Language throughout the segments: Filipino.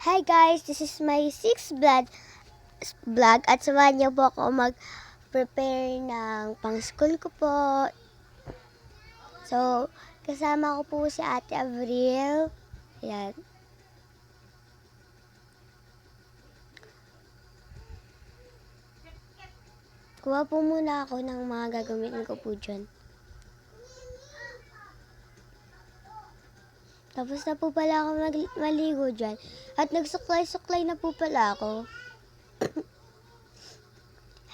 Hi guys, this is my sixth vlog at samahan niyo po ako mag-prepare ng pang-school ko po. So, kasama ko po si Ate Avril. Ayan. Kuha po muna ako ng mga gagamitin ko po dyan. Tapos na po pala ako maligo dyan. At nagsuklay-suklay na po pala ako.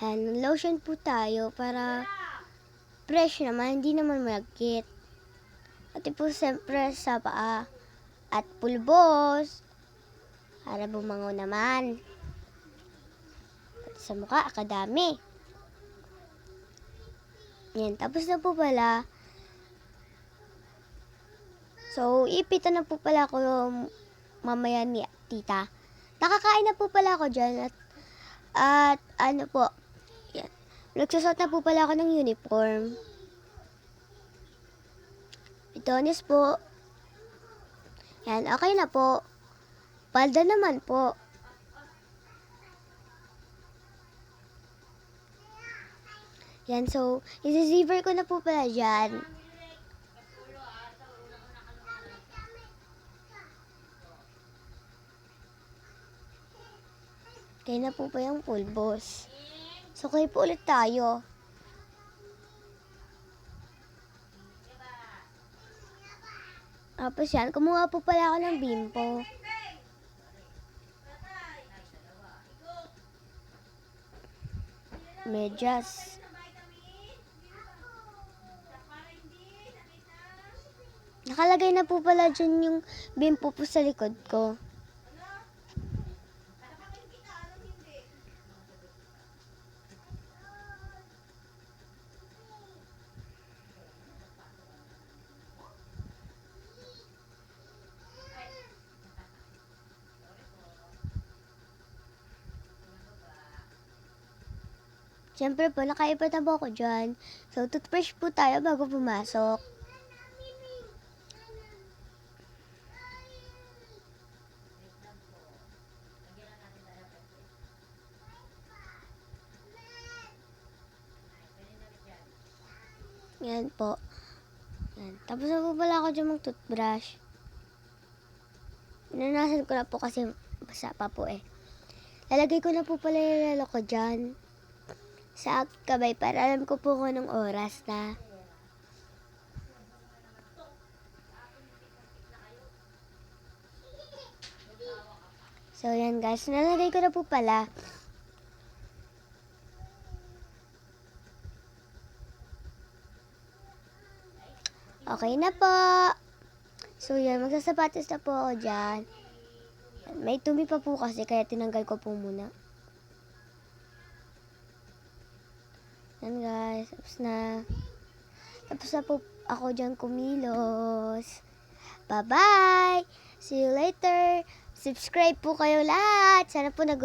Ayan, lotion po tayo para fresh naman, hindi naman malagkit. At po siyempre sa paa. At pulbos. Para bumango naman. At sa mukha, kadami. Yan, tapos na po pala. So, ipitan na po pala ako mamaya ni tita. Nakakain na po pala ako dyan. At ano po, yan. Nagsusot na po pala ako ng uniform. Itonis po. Yan, okay na po. Palda naman po. Yan, so, isi-zipper ko na po pala dyan. Kaya na po pa yung pulbos. So, kaya po ulit tayo. Tapos yan, kumuha po pala ako ng bimpo. Medyas. Nakalagay na po pala dyan yung bimpo po sa likod ko. Siyempre po, nakaipat na po ako dyan. So, toothbrush po tayo bago pumasok. Yan po. Yan. Tapos na po pala ako dyan mag-toothbrush. Inanasan ko na po kasi basa pa po eh. Lalagay ko na po pala yung lalo ko dyan sa kabay para alam ko po kung anong oras na. So yan guys, nalagay ko na po pala. Okay na po. So yan, magsasapatos na po ako dyan. May tumi pa po kasi kaya tinanggal ko po muna. Yan guys, tapos na. Tapos na po ako dyan kumilos. Bye-bye! See you later! Subscribe po kayo lahat! Sana po nagustuhan.